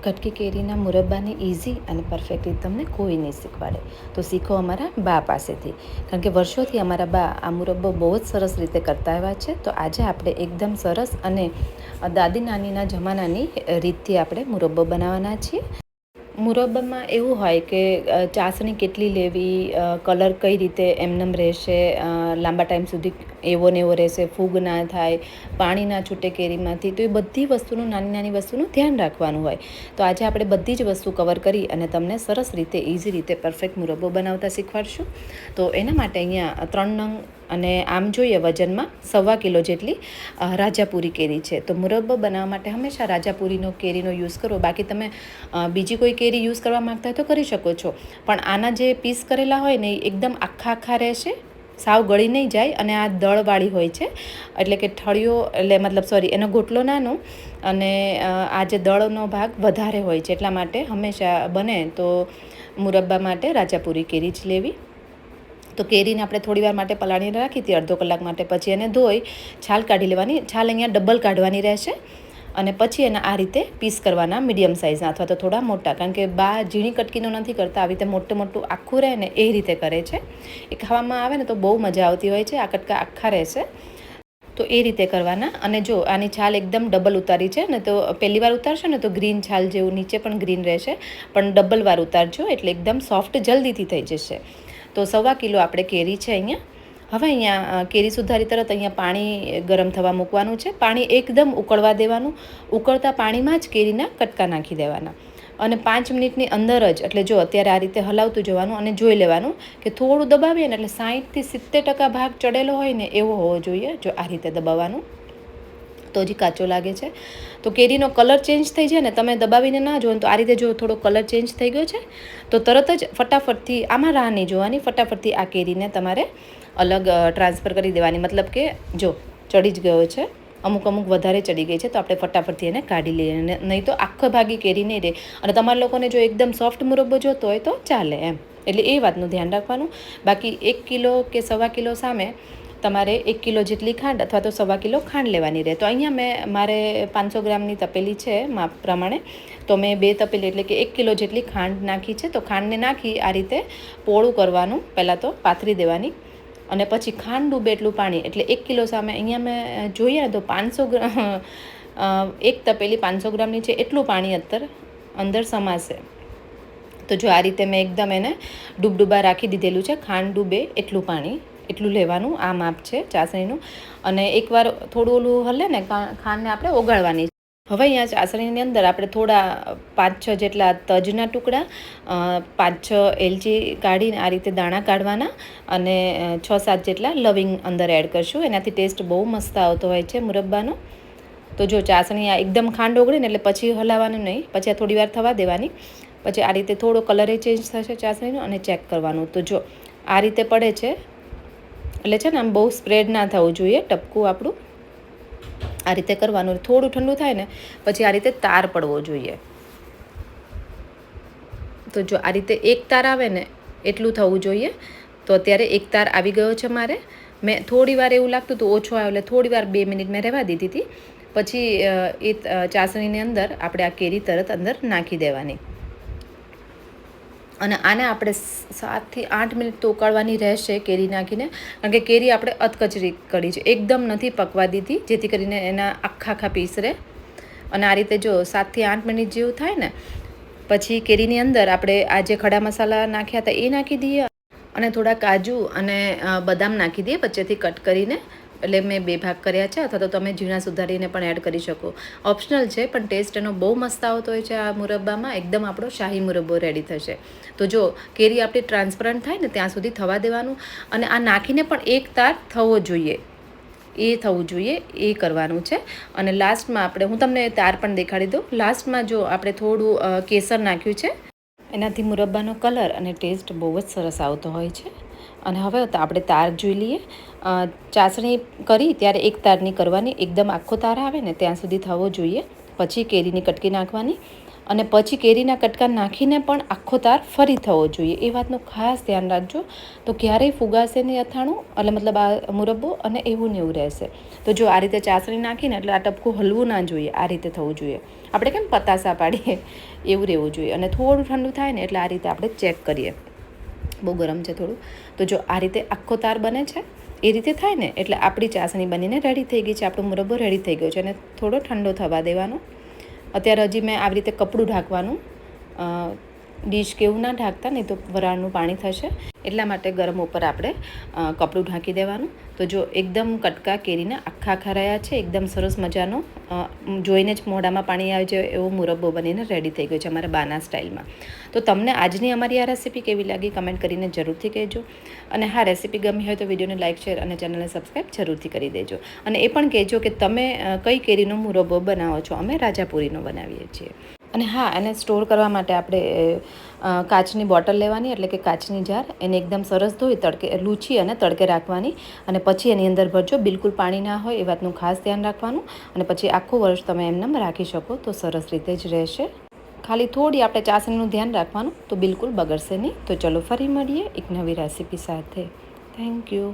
કટકી કેરીના મુરબ્બાની ઇઝી અને પરફેક્ટ રીત તમને કોઈ નહીં શીખવાડે. તો શીખો અમારા બા પાસેથી, કારણ કે વર્ષોથી અમારા બા આ મુરબ્બો બહુ જ સરસ રીતે કરતા આવ્યા છે. તો આજે આપણે એકદમ સરસ અને દાદી નાનીના જમાનાની રીતથી આપણે મુરબ્બો બનાવવાના છીએ. મુરબ્બામાં એવું હોય કે ચાસણી કેટલી લેવી, કલર કઈ રીતે એમનેમ રહેશે, લાંબા ટાઈમ સુધી એવો ને એવો રહેશે, ફૂગ ના થાય, પાણી ના છૂટે કેરીમાંથી. તો એ બધી વસ્તુનું નાની નાની વસ્તુનું ધ્યાન રાખવાનું હોય. તો આજે આપણે બધી જ વસ્તુ કવર કરી અને તમને સરસ રીતે ઇઝી રીતે પરફેક્ટ મુરબ્બો બનાવતા શીખવાડશું. તો એના માટે અહીંયા 3 નંગ અને આમ જોઈએ વજનમાં 1.25 કિલો જેટલી રાજાપુરી કેરી છે. તો મુરબ્બો બનાવવા માટે હંમેશા રાજાપુરીનો કેરીનો યુઝ કરો. બાકી તમે બીજી કોઈ કેરી યુઝ કરવા માગતા હોય તો કરી શકો છો, પણ આના જે પીસ કરેલા હોય ને એ એકદમ આખા આખા રહેશે, સાવ ગળી નહીં જાય. અને આ દળવાળી હોય છે, એટલે કે ઠળિયો એનો ગોટલો નાનો અને આ જે દળનો ભાગ વધારે હોય છે. એટલા માટે હંમેશા બને તો મુરબ્બા માટે રાજાપુરી કેરી જ લેવી. તો કેરીને આપણે થોડી વાર માટે પલાળીને રાખી હતી, અડધો કલાક માટે. પછી એને ધોઈ છાલ કાઢી લેવાની. છાલ અહીંયા ડબલ કાઢવાની રહેશે. અને પછી એના આ રીતે પીસ કરવાના, મીડિયમ સાઇઝના અથવા તો થોડા મોટા, કારણ કે બા ઝીણી કટકીનો નથી કરતા, આવી રીતે મોટું મોટું આખું રહે ને એ રીતે કરે છે. એ ખાવામાં આવે ને તો બહુ મજા આવતી હોય છે. આ કટકા આખા રહેશે તો એ રીતે કરવાના. અને જો આની છાલ એકદમ ડબલ ઉતારી છે ને, તો પહેલી વાર ઉતારશો ને તો ગ્રીન છાલ જેવું નીચે પણ ગ્રીન રહેશે, પણ ડબલ વાર ઉતારજો એટલે એકદમ સોફ્ટ જલ્દીથી થઈ જશે. તો 1.25 કિલો આપણે કેરી છે અહીંયા. હવે અહીંયા કેરી સુધારી તરત અહીંયા પાણી ગરમ થવા મૂકવાનું છે. પાણી એકદમ ઉકળવા દેવાનું. ઉકળતા પાણીમાં જ કેરીના કટકા નાખી દેવાના અને 5 મિનિટની અંદર જ, એટલે જો અત્યારે આ રીતે હલાવતું જવાનું અને જોઈ લેવાનું કે થોડું દબાવીએ ને એટલે 60 થી 70% ભાગ ચડેલો હોય ને એવો હોવો જોઈએ. જો આ રીતે દબાવવાનું, તો હજી કાચો લાગે છે તો કેરીનો કલર ચેન્જ થઈ જાય ને, તમે દબાવીને ના જુઓ તો આ રીતે જો થોડો કલર ચેન્જ થઈ ગયો છે તો તરત જ ફટાફટથી, આમાં રાહ નહીં જોવાની, ફટાફટથી આ કેરીને તમારે અલગ ટ્રાન્સફર કરી દેવાની. મતલબ કે જો ચડી જ ગયો છે, અમુક વધારે ચડી ગઈ છે, તો આપણે ફટાફટથી એને કાઢી લઈએ. નહીં તો આખો ભાગી કેરી નહીં રહે. અને તમારા લોકોને જો એકદમ સોફ્ટ મુરબ્બો જોતો હોય તો ચાલે એમ, એટલે એ વાતનું ધ્યાન રાખવાનું. બાકી 1 કિલો કે 1.25 કિલો સામે તમારે 1 કિલો જેટલી ખાંડ અથવા તો 1.25 કિલો ખાંડ લેવાની રહે. તો અહીંયા મારે 500 ગ્રામની તપેલી છે માપ પ્રમાણે, તો મેં 2 તપેલી એટલે કે 1 કિલો જેટલી ખાંડ નાખી છે. તો ખાંડને નાખી આ રીતે પોળું કરવાનું, પહેલાં તો પાથરી દેવાની અને પછી ખાંડ ડૂબે એટલું પાણી. એટલે 1 કિલો સામે અહીંયા મેં જોઈએ ને તો 500 ગ્રામ, એક તપેલી 500 ગ્રામની છે એટલું પાણી અંદર સમાશે. તો જો આ રીતે મેં એકદમ એને ડૂબડૂબા રાખી દીધેલું છે. ખાંડ ડૂબે એટલું પાણી, એટલું લેવાનું. આ માપ છે ચાસણીનું. અને એકવાર થોડું ઓલું હલે ને, ખાંડને આપણે ઓગાળવાની. હવે અહીંયા ચાસણીની અંદર આપણે થોડા 5-6 જેટલા તજના ટુકડા, 5-6 એલચી કાઢીને આ રીતે દાણા કાઢવાના અને 6-7 જેટલા લવિંગ અંદર એડ કરશું. એનાથી ટેસ્ટ બહુ મસ્ત આવતો હોય છે મુરબ્બાનો. તો જો ચાસણી આ એકદમ ખાંડ ઓગળે ને એટલે પછી હલાવવાનું નહીં, પછી આ થોડી વાર થવા દેવાની. પછી આ રીતે થોડો કલરે ચેન્જ થશે ચાસણીનો અને ચેક કરવાનું. તો જો આ રીતે પડે છે એટલે છે ને આમ બહુ સ્પ્રેડ ના થવું જોઈએ ટપકું આપણું. આ રીતે કરવાનું. થોડું ઠંડુ થાય ને પછી આ રીતે તાર પડવો જોઈએ. તો જો આ રીતે એક તાર આવે ને એટલું થવું જોઈએ. તો અત્યારે એક તાર આવી ગયો છે મારે. મેં થોડી વાર એવું લાગતું હતું ઓછો આવ્યો એટલે થોડી વાર 2 મિનિટ મેં રહેવા દીધી હતી. પછી એ ચાસણીની અંદર આપણે આ કેરી તરત અંદર નાખી દેવાની અને આને આપણે 7 થી 8 મિનિટ તો ઉકાળવાની રહેશે કેરી નાખીને, કારણ કે કેરી આપણે અધકચરી કરી છે, એકદમ નથી પકવા દીધી, જેથી કરીને એના આખા પીસ રહે. અને આ રીતે જો 7 થી 8 મિનિટ જેવું થાય ને પછી કેરીની અંદર આપણે આ જે ખડા મસાલા નાખ્યા હતા એ નાખી દઈએ અને થોડા કાજુ અને બદામ નાખી દઈએ વચ્ચેથી કટ કરીને. એટલે મેં 2 ભાગ કર્યા છે, અથવા તો તમે ઝીણા સુધારીને પણ એડ કરી શકો. ઓપ્શનલ છે, પણ ટેસ્ટ એનો બહુ મસ્ત આવતો હોય છે આ મુરબ્બામાં. એકદમ આપણો શાહી મુરબ્બો રેડી થશે. તો જો કેરી આપણી ટ્રાન્સપરન્ટ થાય ને ત્યાં સુધી થવા દેવાનું. અને આ નાખીને પણ એક તાર થવો જોઈએ, એ થવું જોઈએ, એ કરવાનું છે. અને લાસ્ટમાં હું તમને તાર પણ દેખાડી દઉં. લાસ્ટમાં જો આપણે થોડું કેસર નાખ્યું છે, એનાથી મુરબ્બાનો કલર અને ટેસ્ટ બહુ જ સરસ આવતો હોય છે. અને હવે તો આપણે તાર જોઈ લઈએ. ચાસણી કરી ત્યારે એક તારની કરવાની, એકદમ આખો તાર આવે ને ત્યાં સુધી થવો જોઈએ. પછી કેરીની કટકી નાખવાની અને પછી કેરીના કટકા નાખીને પણ આખો તાર ફરી થવો જોઈએ. એ વાતનું ખાસ ધ્યાન રાખજો. તો ક્યારેય ફુગાશે નહીં અથાણું, એટલે મતલબ આ મુરબ્બો, અને એવું ને એવું રહેશે. તો જો આ રીતે ચાસણી નાખીને એટલે આ ટપકું હલવું ના જોઈએ, આ રીતે થવું જોઈએ. આપણે કેમ પતાસા પાડીએ એવું રહેવું જોઈએ. અને થોડું ઠંડુ થાય ને એટલે આ રીતે આપણે ચેક કરીએ. બહુ ગરમ છે થોડું. તો જો આ રીતે આખો તાર બને છે એ રીતે થાય ને એટલે આપણી ચાસણી બનીને રેડી થઈ ગઈ છે, આપણો મુરબ્બો રેડી થઈ ગયો છે. અને થોડો ઠંડો થવા દેવાનો. અત્યારે હજી મેં આવી રીતે કપડું ઢાંકવાનું, ડીશ કે એવું ના ઢાંકતા, નહીં તો વરાળનું પાણી થશે. એટલા માટે ગરમ ઉપર આપણે કપડું ઢાંકી દેવાનું. તો જો એકદમ કટકા કેરીના આખા આખા રહ્યા છે, એકદમ સરસ મજાનો, જોઈને જ મોઢામાં પાણી આવી જાય એવો મુરબ્બો બનીને રેડી થઈ ગયો છે અમારા બાના સ્ટાઇલમાં. તો તમને આજની અમારી આ રેસીપી કેવી લાગી કમેન્ટ કરીને જરૂરથી કહેજો. અને હા, રેસીપી ગમી હોય તો વિડીયોને લાઇક, શેર અને ચેનલને સબસ્ક્રાઈબ જરૂરથી કરી દેજો. અને એ પણ કહેજો કે તમે કઈ કેરીનો મુરબ્બો બનાવો છો. અમે રાજાપુરીનો બનાવીએ છીએ. અને હા, એને સ્ટોર કરવા માટે આપણે કાચની બોટલ લેવાની, એટલે કે કાચની જાર, એને એકદમ સરસ ધોઈ લૂછી અને તડકે રાખવાની. અને પછી એની અંદર ભરજો, બિલકુલ પાણી ના હોય એ વાતનું ખાસ ધ્યાન રાખવાનું. અને પછી આખું વર્ષ તમે એમને રાખી શકો તો સરસ રીતે જ રહેશે. ખાલી થોડી આપણે ચાસણીનું ધ્યાન રાખવાનું, તો બિલકુલ બગડશે નહીં. તો ચલો ફરી મળીએ એક નવી રેસીપી સાથે. Thank you.